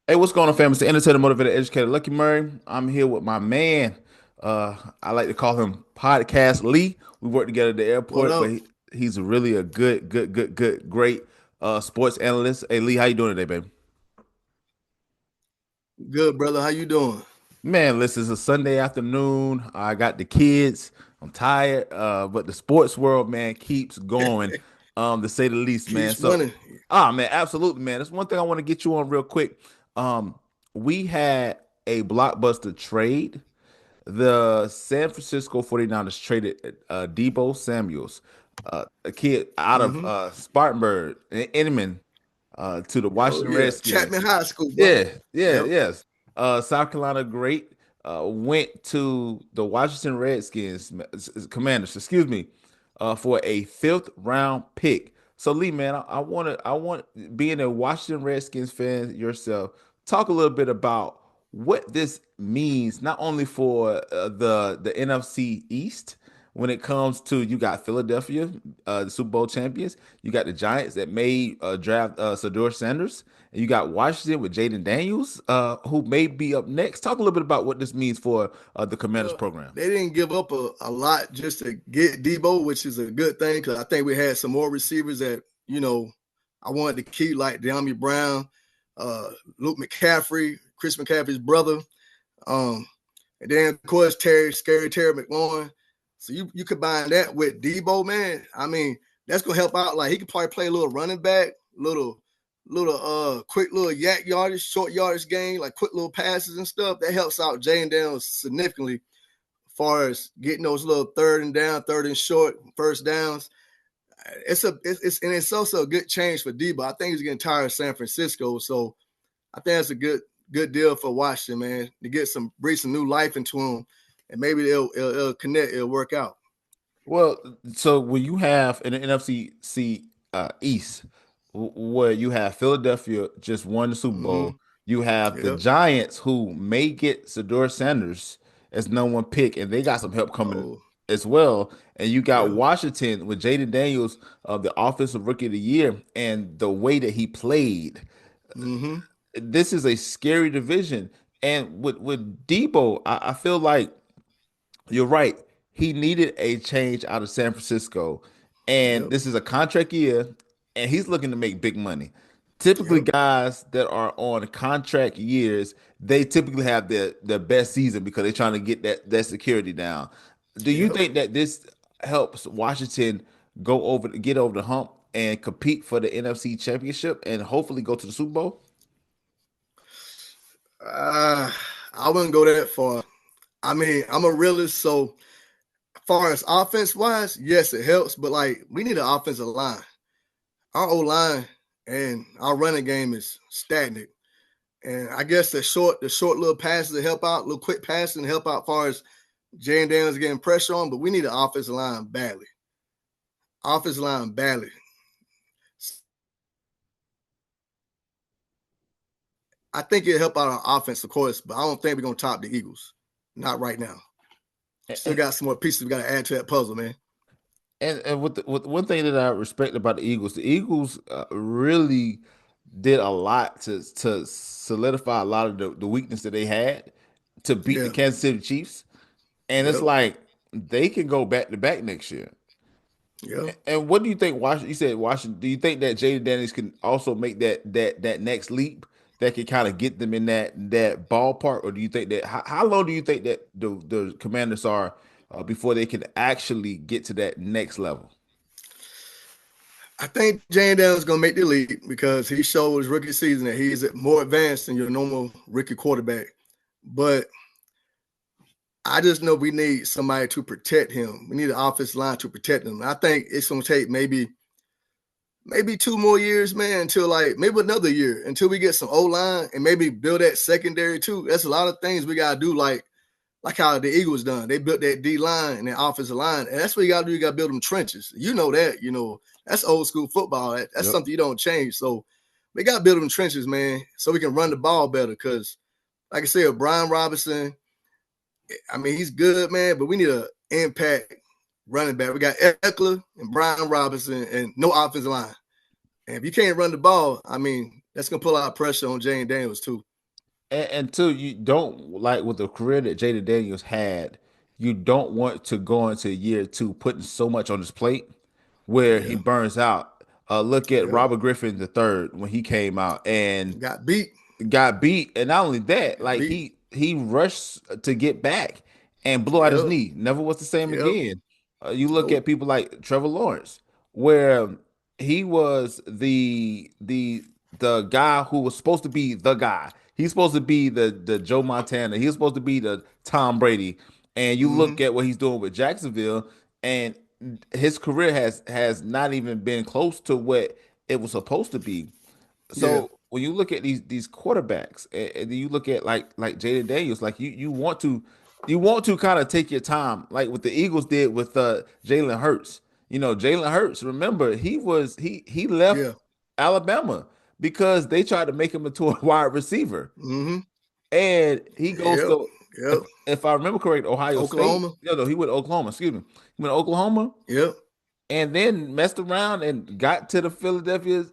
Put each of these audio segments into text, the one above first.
Hey, what's going on, family? It's the entertainer, motivator, educator, Lucky Murray. I'm here with my man. I like to call him Podcast Lee. We work together at the What airport, but up? he's really a great sports analyst. Hey, Lee, how you doing today, baby? Good, brother. How you doing? Man, listen, it's a Sunday afternoon. I got the kids. I'm tired, but the sports world, man, keeps going, to say the least, man. Keeps So, running. man, absolutely, man. That's one thing I want to get you on real quick. Um, we had a blockbuster trade. The San Francisco 49ers traded Deebo Samuels, a kid out of Mm-hmm. Spartanburg, Inman, to the Oh Washington yeah, Chapman Redskins. High School, boy. Yep. Yes. South Carolina great went to the Washington Redskins Commanders, excuse me, for a fifth round pick. So Lee, man, I want being a Washington Redskins fan yourself, talk a little bit about what this means not only for the NFC East when it comes to you got Philadelphia, the Super Bowl champions. You got the Giants that made draft Shedeur Sanders, and you got Washington with Jaden Daniels, who may be up next. Talk a little bit about what this means for the Commanders Well, program. they didn't give up a lot just to get Deebo, which is a good thing because I think we had some more receivers that I wanted to keep, like De'Ami Brown, Luke McCaffrey, Chris McCaffrey's brother, um, and then of course Terry McLaurin. So you combine that with Deebo, man. I mean, that's gonna help out. Like he could probably play a little running back, little quick little yak yardage, short yardage game, like quick little passes and stuff. That helps out Jane Daniels significantly as far as getting those little third and down, third and short, first downs. It's also a good change for Debo. I think he's getting tired of San Francisco, so I think that's a good deal for Washington, man, to get breathe some new life into him, and maybe it'll connect, it'll work out. Well, so when you have in the East, where you have Philadelphia just won the Super Mm-hmm. Bowl, you have the Yep. Giants who may get Shedeur Sanders as no one pick, and they got some help coming Oh, as well. And you got yeah. Washington with Jaden Daniels of the Offensive Rookie of the Year, and the way that he played. Mm-hmm. This is a scary division. And with Debo, I feel like you're right. He needed a change out of San Francisco. And Yep. this is a contract year, and he's looking to make big money. Typically, Yep. guys that are on contract years, they typically have their best season because they're trying to get that security down. Do you Yep. think that this helps Washington get over the hump and compete for the NFC championship and hopefully go to the Super Bowl? Uh, I wouldn't go that far. I mean, I'm a realist, so as far as offense wise, yes, it helps, but like we need an offensive line. Our O line and our running game is stagnant. And I guess the short little passes to help out, little quick passes to help out as far as Jane Daniels getting pressure on, but we need an offensive line badly. Offensive line badly. I think it'll help out our offense, of course, but I don't think we're gonna top the Eagles. Not right now. Still got some more pieces we got to add to that puzzle, man. And with one thing that I respect about the Eagles really did a lot to solidify a lot of the weakness that they had to beat the Yeah. Kansas City Chiefs. And it's Yep. like they can go back to back next year. Yep. And what do you think, Washington? You said Washington. Do you think that Jaden Daniels can also make that next leap that can kind of get them in that ballpark, or do you think that how long do you think that the Commanders are before they can actually get to that next level? I think Jane Daniels is gonna make the leap because he showed his rookie season that he's more advanced than your normal rookie quarterback. But I just know we need somebody to protect him. We need an offensive line to protect him. I think it's gonna take maybe 2 more years, man, until like maybe another year until we get some O line and maybe build that secondary too. That's a lot of things we gotta do, like how the Eagles done. They built that D line and that offensive line, and that's what you gotta do. You gotta build them trenches. You know that. That's old school football. That's Yep. something you don't change. So we gotta build them trenches, man, so we can run the ball better. Because, like I said, Brian Robinson, I mean, he's good, man, but we need an impact running back. We got Eckler and Brian Robinson and no offensive line. And if you can't run the ball, I mean, that's gonna put a lot of pressure on Jane Daniels too. And two, you don't like with the career that Jaden Daniels had, you don't want to go into year two putting so much on his plate where he Yeah. burns out. Look at Yep. Robert Griffin the third when he came out and Got beat. got beat, and not only that, Got like beat. he rushed to get back and blew out his Yep. knee. Never was the same Yep. again. You look at Nope. people like Trevor Lawrence, where he was the guy who was supposed to be the guy. He's supposed to be the Joe Montana. He was supposed to be the Tom Brady. And you Mm-hmm. look at what he's doing with Jacksonville, and his career has not even been close to what it was supposed to be. Yeah. So when you look at these quarterbacks, and then you look at like Jaden Daniels, like you want to kind of take your time, like what the Eagles did with Jalen Hurts. You know, Jalen Hurts. Remember, he left Yeah. Alabama because they tried to make him into a wide receiver, Mm-hmm. and he goes Yep. to Yep. if I remember correct, Ohio State. Oklahoma. No, he went to Oklahoma. Excuse me, he went to Oklahoma Yep. and then messed around and got to the Philadelphia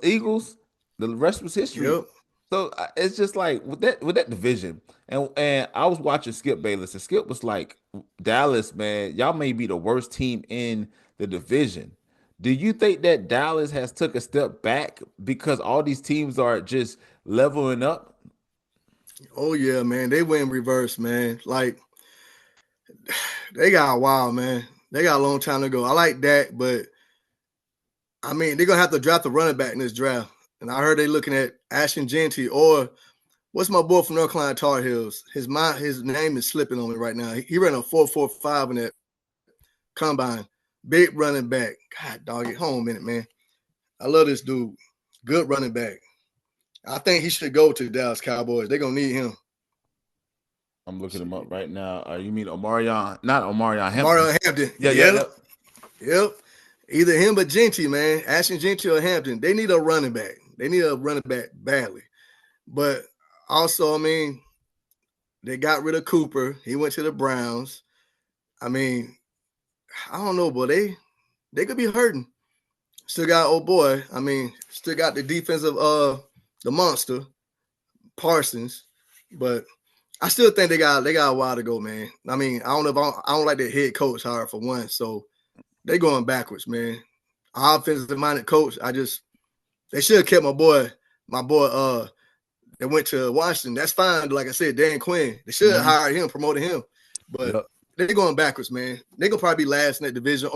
Eagles. The rest was history. Yep. So it's just like with that division, and I was watching Skip Bayless, and Skip was like, Dallas, man, y'all may be the worst team in the division. Do you think that Dallas has took a step back because all these teams are just leveling up? Oh yeah, man. They went in reverse, man. Like they got a while, man. They got a long time to go. I like that, but I mean they're gonna have to draft a running back in this draft. And I heard they looking at Ashton Genty or what's my boy from North Carolina Tar Heels? His name is slipping on me right now. He ran a 4.45 in that combine. Big running back. God dog it. Hold on a minute, man. I love this dude. Good running back. I think he should go to Dallas Cowboys. They're gonna need him. I'm looking him up right now. You mean Omarion? Not Omarion Hampton. Mario Hampton. Yeah, yeah, Yep. yeah. Yep. Either him or Genty, man. Ashton Genty or Hampton. They need a running back. They need a running back badly. But also, I mean, they got rid of Cooper. He went to the Browns. I mean, I don't know, but they could be hurting. Still got old boy. I mean, still got the defensive the monster Parsons, but I still think they got a while to go, man. I mean, I don't know if I don't like their head coach hire for one, so they going backwards, man. Offensive minded coach. They should have kept my boy that went to Washington. That's fine. Like I said, Dan Quinn. They should have Mhm. hired him, promoted him. But Yep. they're going backwards, man. They're gonna probably be last in that division.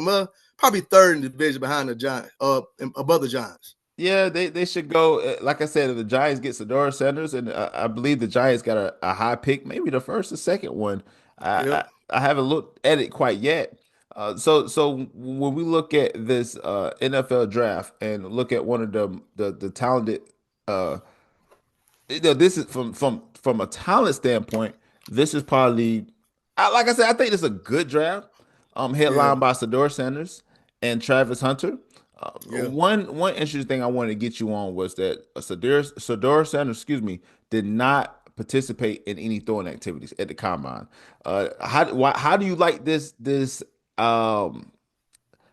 Probably third in the division behind the Giants, above the Giants. Yeah, they should go. Like I said, if the Giants get Shedeur Sanders, and I believe the Giants got a high pick, maybe the first or second one. I, Yep. I I haven't looked at it quite yet. So when we look at this NFL draft and look at one of the talented uh this is from a talent standpoint, this is probably like I said, I think this is a good draft. Yeah. Headlined by Shedeur Sanders and Travis Hunter. Yeah. One interesting thing I wanted to get you on was that Shedeur Sanders, excuse me, did not participate in any throwing activities at the combine. How do you like this um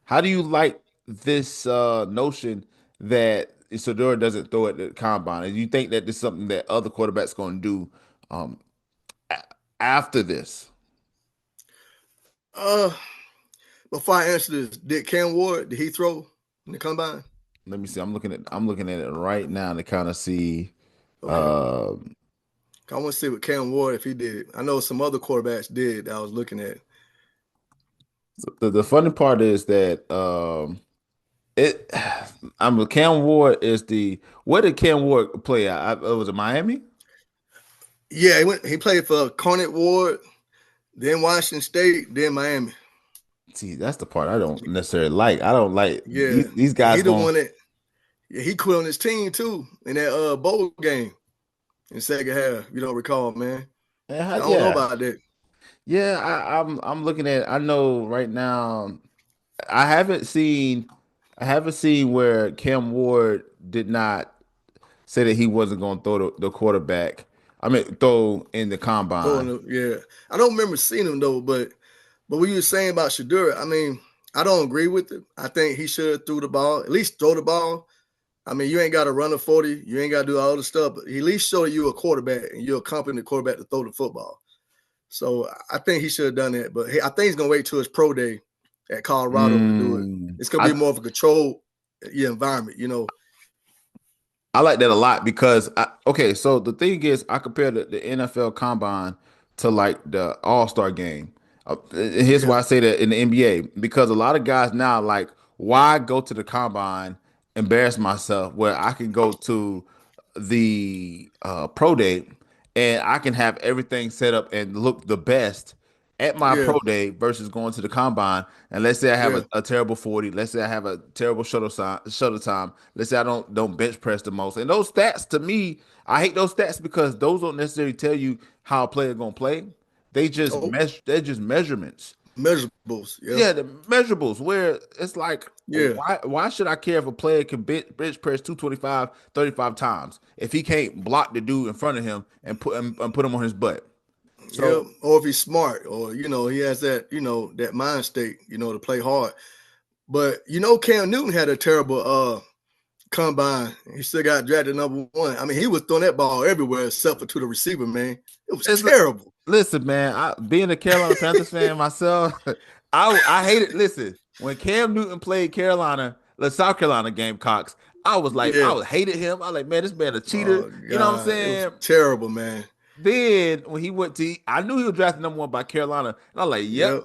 how do you like this notion that Isidore doesn't throw at the combine? And you think that this is something that other quarterbacks going to do um, a- after this? Uh, Before I answer this, did Cam Ward did he throw in the combine? Let me see. I'm looking at it right now to kind of see. Okay. Uh, I want to see what Cam Ward if he did. I know some other quarterbacks did that I was looking at. the funny part is that it. I'm Cam Ward is the where did Cam Ward play at? Was it Miami? Yeah, he played for Cornet Ward, then Washington State, then Miami. See, that's the part I don't necessarily like. I don't like Yeah. these And guys he the going. one that yeah, he quit on his team too in that bowl game in second half. You don't recall, man. I don't know Yeah, about that. yeah, I'm looking at. I know right now. I haven't seen. I haven't seen where Cam Ward did not say that he wasn't going to throw the quarterback. I mean, throw in the combine. Yeah. I don't remember seeing him though, but what you were saying about Shedeur, I mean, I don't agree with it. I think he should have threw the ball, at least throw the ball. I mean, you ain't got to run a 40. You ain't got to do all the stuff, but he at least show you a quarterback and you're a competent quarterback to throw the football. So I think he should have done that. But I think he's going to wait till his pro day at Colorado to do it. Mm, It's going to I be more of a controlled environment, you know. I like that a lot because okay, so the thing is, I compare the NFL Combine to like the All Star Game. And here's Yeah, why I say that in the NBA because a lot of guys now like, why go to the Combine, embarrass myself, where I can go to the pro day and I can have everything set up and look the best at my yeah, pro day versus going to the combine. And let's say I have yeah. a terrible 40. Let's say I have a terrible shuttle time. Let's say I don't bench press the most. And those stats to me, I hate those stats because those don't necessarily tell you how a player gonna play. Oh, They're just measurements. measurables. Yeah, Yeah, the measurables where it's like, yeah, why should I care if a player can bench press 225 35 times if he can't block the dude in front of him and put him on his butt? yeah. So Or if he's smart, or he has that that mind state, to play hard. But Cam Newton had a terrible combine. He still got drafted #1. I mean, he was throwing that ball everywhere except for to the receiver, man. It was it's terrible. listen, man. Being a Carolina Panthers fan myself, I hate it. Listen, when Cam Newton played the South Carolina Gamecocks, I Yeah. was hated him. I was like, man, this man a cheater. Oh You know what I'm God, it was saying? terrible, man. Then when he went to, I knew he was drafted #1 by Carolina, and I was like, yep. Yep.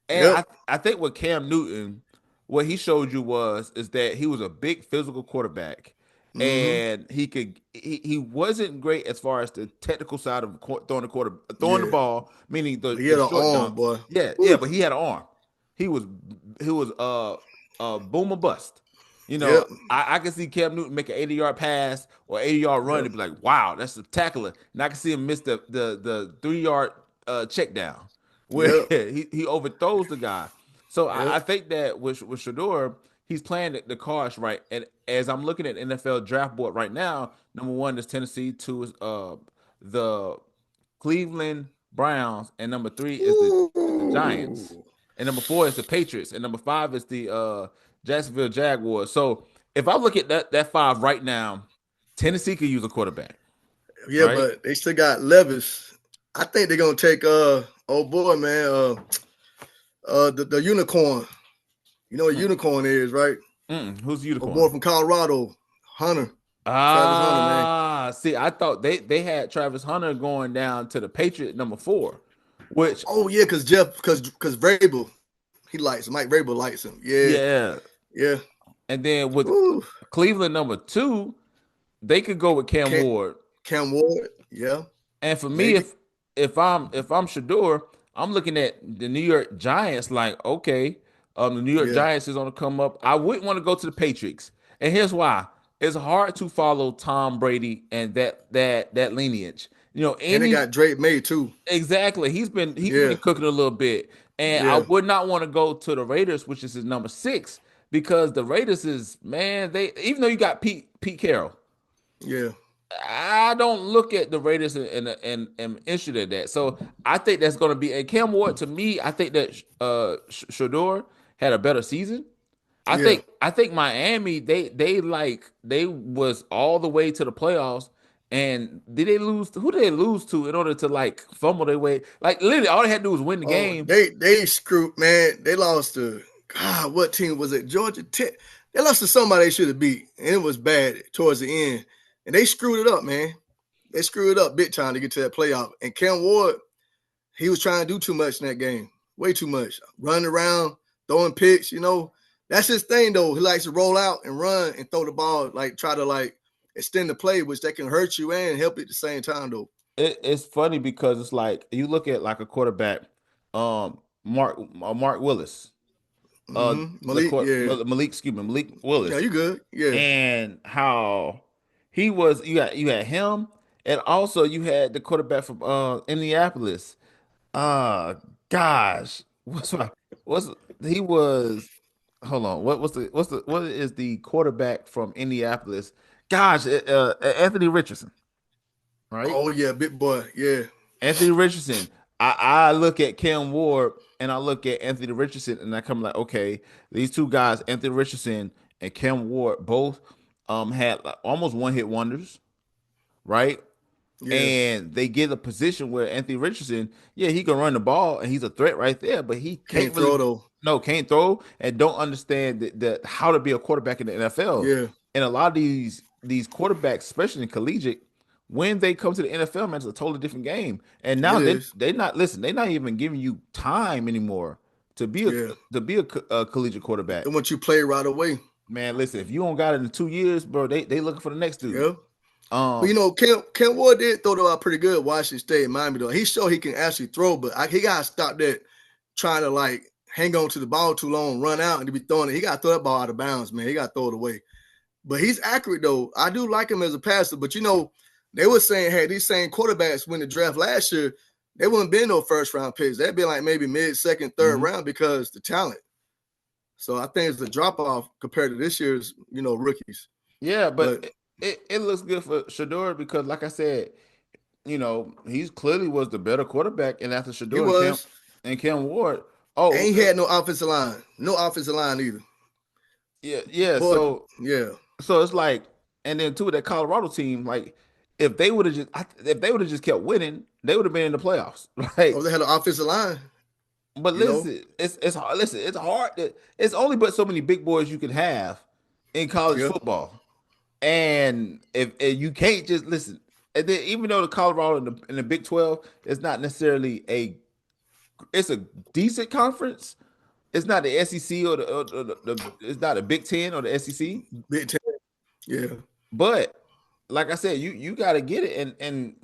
And Yep. I think with Cam Newton, what he showed you is that he was a big physical quarterback, Mm-hmm. and he wasn't great as far as the technical side of throwing the Yeah. ball, meaning But he the had an short arm, dunks. boy. Yeah, yeah, Woo. but he had an arm. He was he was boom or bust. You know, Yep. I can see Cam Newton make an 80-yard pass or 80-yard run Yep. and be like, wow, that's a tackler. And I can see him miss the 3-yard check down where Yep. he overthrows the guy. So I Yep. think that with Shedeur, he's playing the cards right. And as I'm looking at NFL draft board right now, #1 is Tennessee, two is the Cleveland Browns, and #3 is the Giants, Ooh. and #4 is the Patriots, and #5 is the Jacksonville Jaguars. So if I look at that five right now, Tennessee could use a quarterback, Yeah, right? but they still got Levis. I think they're gonna take oh boy, man, the unicorn. You know what Mm, unicorn is, right? who's the A boy unicorn? from Colorado, Hunter. Travis Hunter, man. See, I thought they had Travis Hunter going down to the Patriot #4, which Oh yeah, because Vrabel, he likes him. Mike Vrabel likes him. Yeah, yeah, yeah. and then with Ooh. Cleveland #2, they could go with Cam Cam, Ward. Cam Ward, yeah, And for me, maybe. if I'm Shador, I'm looking at the New York Giants like, okay, the New York Yeah. Giants is on to come up. I wouldn't want to go to the Patriots, and here's why: it's hard to follow Tom Brady and that lineage. You know, And they any got Drake May too. exactly. He's been Yeah, cooking a little bit, and I yeah, would not want to go to the Raiders, which is his #6, because the Raiders is man. They even though you got Pete Carroll. yeah, I don't look at the Raiders and am interested in that. So I think that's going to be. And Cam Ward, to me, I think that Shador had a better season. yeah. I think Miami they was all the way to the playoffs. And did they lose? Who did they lose to in order to like fumble their way? Like literally, all they had to do was win the Oh, game. they screwed, man. They lost to God. What team was it? Georgia Tech. They lost to somebody they should have beat, and it was bad towards the end. And they screwed it up, man. They screwed it up big time to get to that playoff. And Cam Ward, he was trying to do too much in that game, way too much, running around, throwing picks. That's his thing though. He likes to roll out and run and throw the ball, like try to like extend the play, which that can hurt you and help you at the same time though. It's funny because it's like you look at like a quarterback, Mark Willis, Malik, yeah, Malik yeah, Willis, you good, yeah, and how he was. You had him, and also you had the quarterback from Indianapolis. Uh gosh, what's he was? Hold on, what is the quarterback from Indianapolis? Gosh, Anthony Richardson, right? oh yeah, big boy, yeah, Anthony Richardson. I look at Cam Ward and I look at Anthony Richardson and I come like, okay, these two guys, Anthony Richardson and Cam Ward, both. had like almost one hit wonders, right? Yeah, And they get a position where Anthony Richardson, yeah, he can run the ball and he's a threat right there, but he can't can't throw really, though. no, can't throw and don't understand how to be a quarterback in the NFL. Yeah, And a lot of these quarterbacks, especially in collegiate, when they come to the NFL, man, it's a totally different game. And now it is. they not listen, they're not even giving you time anymore to be a Yeah, a collegiate quarterback. and once you play right away. Man, listen, if you don't got it in 2 years, bro, they looking for the next dude. Yeah. But Um, you know, Ken Ward did throw the ball pretty good. Washington State in Miami though. He showed he can actually throw, but he got to stop that trying to like hang on to the ball too long, run out, and to be throwing it. He got to throw that ball out of bounds, man. He got to throw it away. But he's accurate though. I do like him as a passer. But you know, they were saying, hey, these same quarterbacks win the draft last year, they wouldn't been no first round picks. They'd be like maybe mid, second, third mhm. round because the talent. So I think it's a drop off compared to this year's, rookies. Yeah, but But it looks good for Shedeur because, like I said, he's clearly was the better quarterback, and after he Shedeur was, and Cam Ward, and oh he had no offensive line, either. yeah, yeah. Boy, So yeah, it's like, and then too that Colorado team, like if they would have just kept winning, they would have been in the playoffs, oh, right? they had an offensive line, But you know. listen, it's hard. Listen, it's hard. It's only but so many big boys you can have in college Yeah, football. And if you can't just listen, and then even though the Colorado in the Big 12 is not necessarily it's a decent conference. It's not the SEC or the it's not a Big 10 or the SEC. Big Ten. Yeah, But like I said, you got to get it, and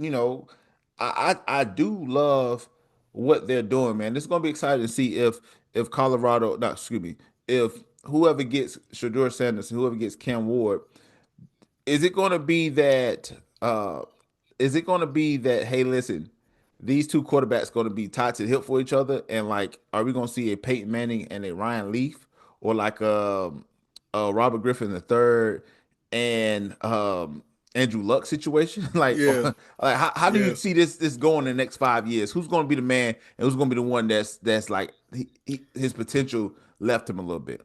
I do love what they're doing, man. This is gonna be exciting to see if Colorado, not excuse me, if whoever gets Shedeur Sanders and whoever gets Cam Ward, is it going to be that is it going to be that hey listen, these two quarterbacks going to be tied to the hip for each other, and like are we going to see a Peyton Manning and a Ryan Leaf, or like Robert Griffin the third and Andrew Luck situation? Like yeah, like how do you yeah. see this going in the next 5 years? Who's going to be the man and who's going to be the one that's like his potential left him a little bit?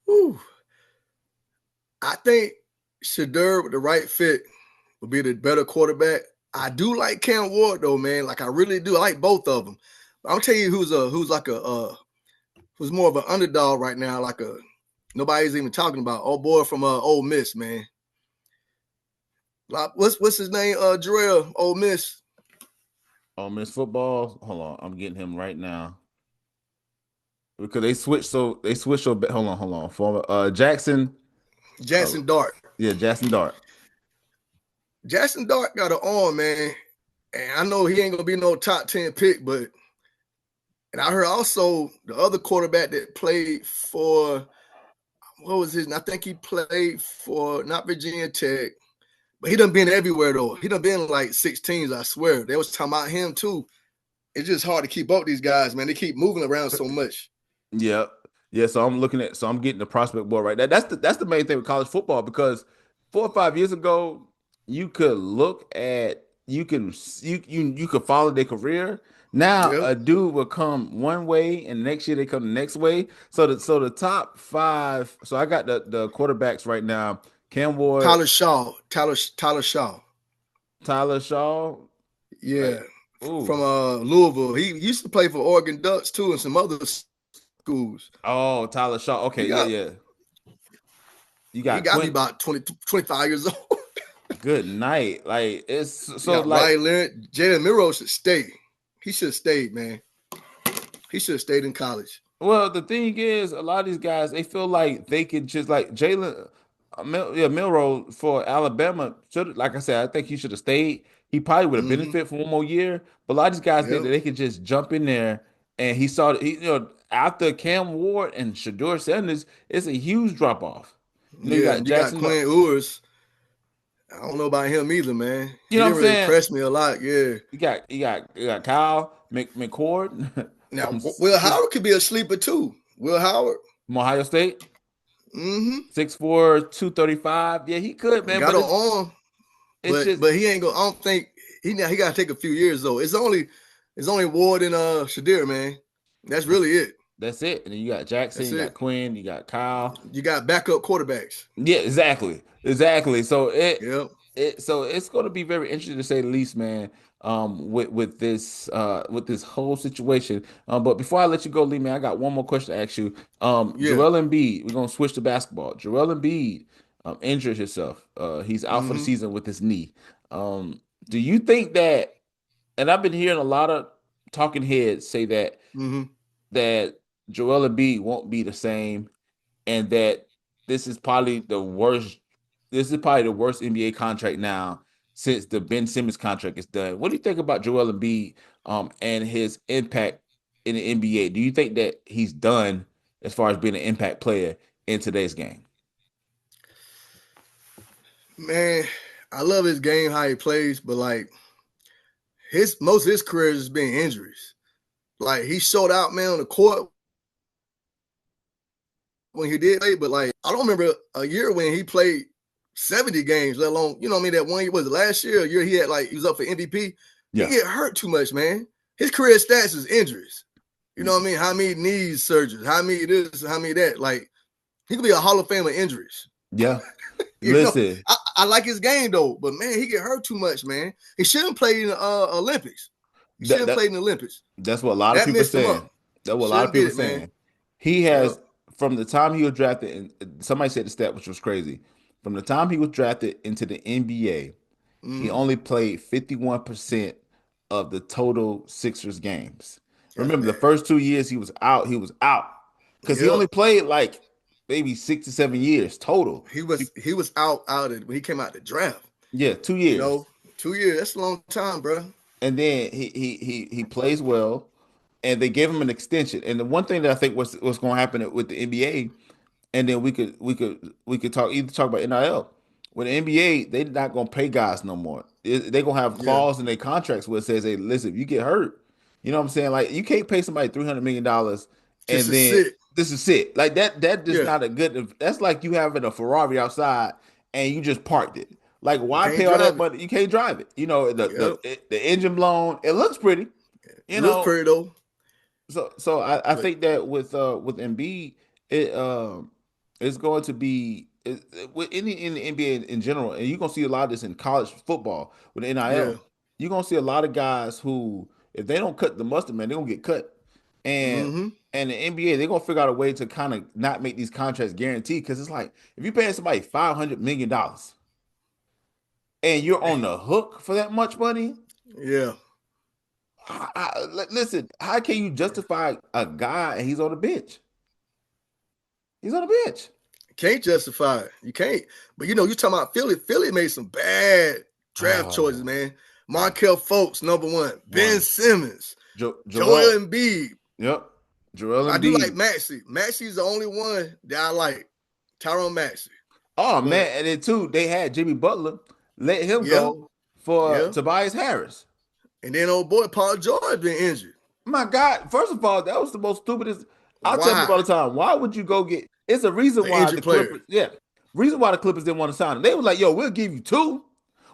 Whew. I think Shedeur with the right fit would be the better quarterback. I do like Cam Ward though, man. Like I really do. I like both of them. But I'll tell you who's more of an underdog right now. Like nobody's even talking about. Oh boy from Ole Miss, man. Like, what's his name? Jarrell, Ole Miss. Oh, Miss Football. Hold on, I'm getting him right now because they switched. So hold on. For Jackson, uh, Jackson Dart. yeah, Jackson Dart. Jackson Dart got an arm, man. And I know he ain't gonna be no top 10 pick, but and I heard also the other quarterback that played for what was his? I think he played for not Virginia Tech, but he done been everywhere though. He done been like 16s, I swear. They was talking about him too. It's just hard to keep up with these guys, man. They keep moving around so much. Yeah, yeah. So I'm getting the prospect board right. That's the main thing with college football because 4 or 5 years ago, you could look at you could follow their career. Now Yeah. a dude will come one way, and next year they come the next way. So the top five. So I got the quarterbacks right now: Cam Ward, Tyler Shaw. Tyler Shaw. Yeah. Like, ooh, From Louisville. He used to play for Oregon Ducks too and some other schools. oh, Tyler Shaw. He Okay, yeah, got yeah. You he got got to be Quint. about 25 years old. Good night. Like it's You so got like Ryan Leonard. Jalen Miro should stay. He should have stayed, man. He should have stayed in college. well, the thing is, a lot of these guys they feel like they could just like Jalen, Milrow for Alabama. Should like I said, I think he should have stayed. He probably would have Mm-hmm. benefited for one more year. But a lot of these guys think Yep. that they could just jump in there, and he saw after Cam Ward and Shedeur Sanders, it's a huge drop off. You Yeah, got and you got Jackson. Quinn Ewers. I don't know about him either, man. You He know what didn't I'm really saying? impress me a lot. Yeah. You got Kyle McCord Now from Will Howard could be a sleeper too. Will Howard. Ohio State. Mm-hmm. 6'4", 235. Yeah, he could, man. Got But an it's arm, it's just but he ain't gonna. I don't think he got to take a few years though. It's only Ward and Shedeur, man. That's really it. That's it. And then you got Jackson, That's you got it. Quinn, you got Kyle. You got backup quarterbacks. Yeah, exactly. So Yep. it's going to be very interesting to say the least, man. With this whole situation. But before I let you go, Lee, man, I got one more question to ask you. Yeah. Joel Embiid, we're gonna switch to basketball. Joel Embiid, injured himself. He's out for the Mm-hmm. season with his knee. Do you think that? And I've been hearing a lot of talking heads say that Mm-hmm. that Joel Embiid won't be the same and that this is probably the worst. This is probably the worst NBA contract now since the Ben Simmons contract is done. What do you think about Joel Embiid and his impact in the NBA? Do you think that he's done as far as being an impact player in today's game? Man, I love his game, how he plays, but like his most of his career has been injuries. Like he showed out, man, on the court when he did play, but like I don't remember a year when he played 70 games, let alone, you know what I mean, that one year was it last year, a year he had like he was up for MVP. He Yeah. get hurt too much, man. His career stats is injuries. You know what I mean? How many knees surgeries, how many this, how many that. Like he could be a Hall of Fame of injuries. Yeah. You know, Listen, I like his game though, but man, he get hurt too much, man. He shouldn't play in the Olympics. He that, shouldn't that play in the Olympics. that's what a lot of That people are messed him saying. up. That's what a lot of Shouldn't get people are it, man. saying. He Yep. has, from the time he was drafted, and somebody said the stat, which was crazy. From the time he was drafted into the NBA, he Mm-hmm. only played 51% of the total Sixers games. God Remember, the damn. first 2 years he was out. He was out because he Yep. only played like maybe 6 to 7 years total. He was out it when he came out the draft. Yeah, two You years. know, 2 years. That's a long time, bro. And then he plays well, and they gave him an extension. And the one thing that I think what's going to happen with the NBA, and then we could talk either talk about NIL. With the NBA, they're not gonna pay guys no more. They're gonna have Yeah. clause in their contracts where it says, "Hey, listen, if you get hurt, you know what I'm saying? Like you can't pay somebody $300 million Just and to then sit. this is it. Like that. That is Yeah. not a good. That's like you having a Ferrari outside and you just parked it. Like You why can't pay all that drive it. money? You can't drive it. You know Yep. the engine blown. It looks pretty. It You looks know pretty though. so I But think that with Embiid, it it's going to be with any in the NBA in general, and you're gonna see a lot of this in college football with the yeah. NIL. You're gonna see a lot of guys who, if they don't cut the mustard, man, they're gonna get cut. And Mm-hmm. and the NBA, they're gonna figure out a way to kind of not make these contracts guaranteed because it's like if you're paying somebody $500 million and you're on the hook for that much money, Yeah. listen, how can you justify a guy and he's on the bench? He's on the bench. Can't justify it. You can't. But you know, you talking about Philly. Philly made some bad draft choices, Oh, man. Markel Fultz, number one. Ben one. Simmons, Joel. Joel Embiid. Yep. Joel I do like Embiid. Maxey. Maxey's the only one that I like. Tyrone Maxey. Oh But man, and then too, they had Jimmy Butler. Let him yeah, go for yeah. Tobias Harris. And then old boy Paul George been injured. My God, first of all, that was the most stupidest. I'll tell people Why? all the time, why would you go get it's a reason An why the injured player. Clippers, yeah. Reason why the Clippers didn't want to sign him. They was like, yo, we'll give you two,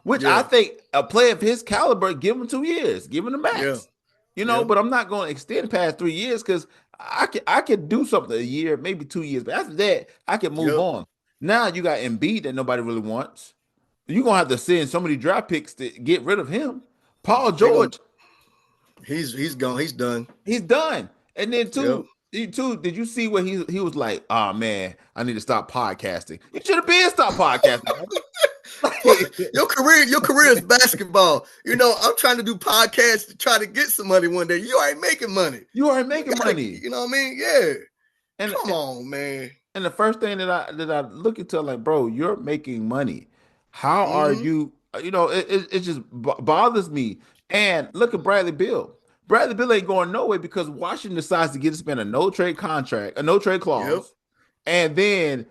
which I Yeah, think a player of his caliber, give him 2 years, give him the yeah, max. yeah, But I'm not going to extend past 3 years because I can do something a year, maybe 2 years, but after that, I can move yep. on. Now you got Embiid that nobody really wants. You're gonna have to send so many draft picks to get rid of him. Paul They gonna George, he's gone. He's done. he's done. And then Yep. did you see what he was like? Oh man, I need to stop podcasting. You should have been stopped podcasting, Your career is basketball. You know, I'm trying to do podcasts to try to get some money one day. You ain't making money. You are You making gotta, money. you know what I mean? Yeah. And Come on, man. and the first thing that I look into, I'm like, bro, you're making money. How are Mm-hmm. you? It just bothers me. And look at Bradley Bill. Bradley Bill ain't going nowhere because Washington decides to get to spend a no trade contract, a no trade Yep. clause, and then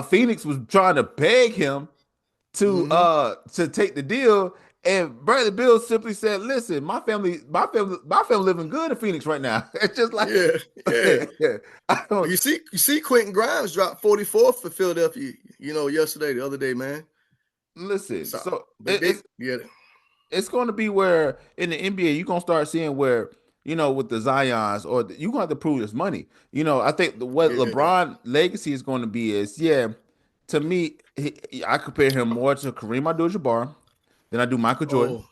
Phoenix was trying to beg him Mm-hmm. to take the deal. And Bradley Bill simply said, "Listen, my family living good in Phoenix right now." It's just like Yeah. Yeah. I But don't you see Quentin Grimes dropped 44 for Philadelphia, yesterday, the other day, man. listen. So So but they yeah. it's going to be where in the NBA you're going to start seeing where with the Zions, or you're gonna have to prove this money. I think what Yeah. LeBron legacy is going to be is, yeah, to me, I compare him more to Kareem Abdul-Jabbar than I do Michael Jordan. Oh,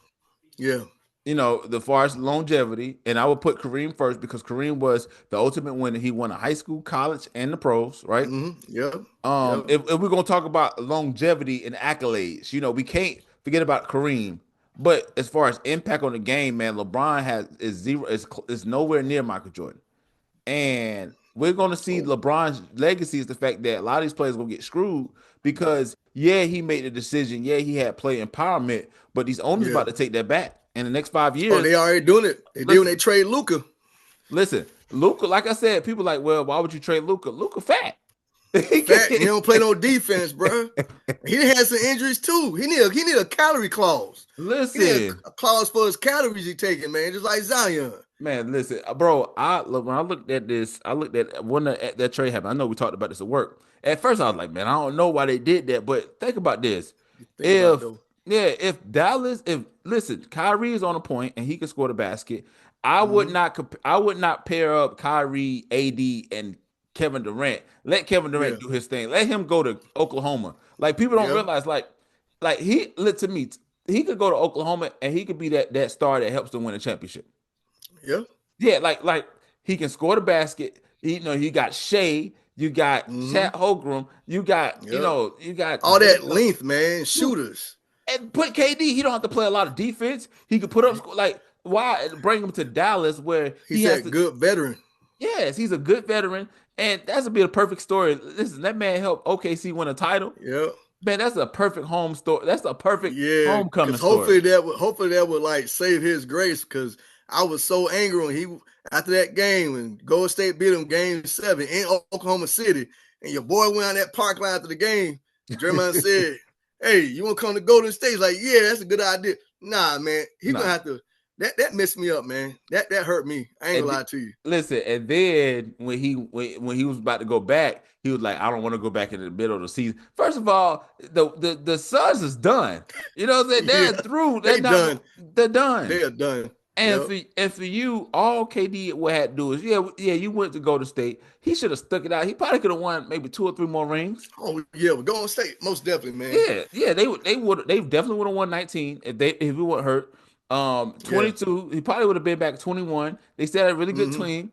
yeah. The far as longevity, and I would put Kareem first because Kareem was the ultimate winner. He won a high school, college, and the pros, right? Yep. Um, Yep. if, if we're gonna talk about longevity and accolades, we can't forget about Kareem. But as far as impact on the game, man, LeBron is zero, is nowhere near Michael Jordan. And we're going to see Oh, LeBron's legacy is the fact that a lot of these players going to get screwed because, yeah, he made the decision. Yeah, he had player empowerment, but these owners yeah. about to take that back. In the next 5 years, Oh, they already doing it. They did when they listen, trade Luca. listen, Luca, like I said, people like, well, why would you trade Luca? Luca fat. Fact, he don't play no defense, bro. He done had some injuries too. He need a calorie clause. He need Listen, a clause for his calories he taking, man, just like Zion. man, listen, bro. When I looked at this, I looked at when that trade happened. I know we talked about this at work. At first, I was like, man, I don't know why they did that, but think about this. Think about it If though. Yeah, if Dallas, if listen, Kyrie is on a point and he can score the basket, I would Mm-hmm. not I would not pair up Kyrie, AD, and Kevin Durant. Let Kevin Yeah. Durant do his thing. Let him go to Oklahoma. Like people don't Yeah. realize, like he look to me, he could go to Oklahoma and he could be that star that helps them win a championship. Yeah. Yeah, like he can score the basket. You got Shea, you got Mm-hmm. Chat Holgram, you got Yeah. you got All Jay. that length, man. You Shooters. and put KD. He don't have to play a lot of defense. He could put up like why bring him to Dallas where He he has said to. good veteran. Yes, he's a good veteran, and that's a be a perfect story. Listen, that man helped OKC win a title. Yeah. Man, that's a perfect home story. That's a perfect Yeah. homecoming Cause story. hopefully that would like save his grace. Cause I was so angry when he after that game when Golden State beat him game 7 in Oklahoma City, and your boy went on that park line after the game. Jeremiah said, "Hey, you want to come to Golden State?" He's like, yeah, that's a good idea. Nah, man, he gonna Nah, have to. That messed me up, man. That hurt me. I ain't and gonna lie to you. listen, and then when he was about to go back, he was like, "I don't want to go back in the middle of the season." First of all, the Suns is done. You know what I'm saying? Yeah, They're through. They're they not. done. They're done. They are done. And Yep. for you, all KD would have to do is, yeah, you went to Golden State. He should have stuck it out. He probably could have won maybe two or three more rings. Oh yeah, we're going State most definitely, man. Yeah, they definitely would have won 19 if he wasn't hurt. Yeah. 22, he probably would have been back 21. They still had a really good Mm-hmm. team.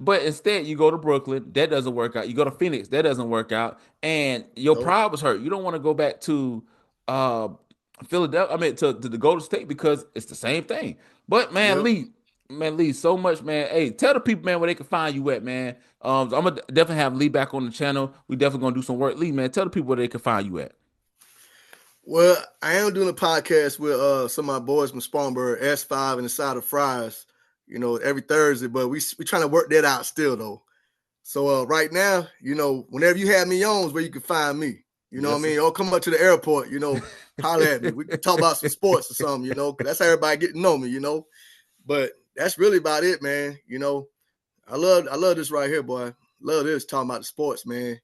But instead, you go to Brooklyn, that doesn't work out. You go to Phoenix, that doesn't work out. And your Nope. pride was hurt. You don't want to go back to uh Philadelphia, I mean to the Golden State because it's the same thing. But Yep. Man, Lee, so much, man. Hey, tell the people, man, where they can find you at, man. I'm gonna definitely have Lee back on the channel. We definitely gonna do some work. Lee, man, tell the people where they can find you at. Well, I am doing a podcast with some of my boys from Spartanburg, S5 and the Side of Fries, every Thursday, but we trying to work that out still though. So right now, whenever you have me on is where you can find me. You know what I Yes, sir. mean? Or come up to the airport, holler at me. We can talk about some sports or something, because that's how everybody get to know me. But that's really about it, man. I love this right here, boy. Love this talking about the sports, man.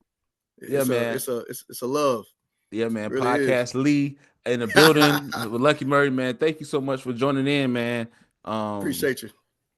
Yeah, It's a man. it's a it's a love. Yeah, man. It really is. Podcast Lee in the building with Lucky Murray, man. Thank you so much for joining in, man. Um, Appreciate you.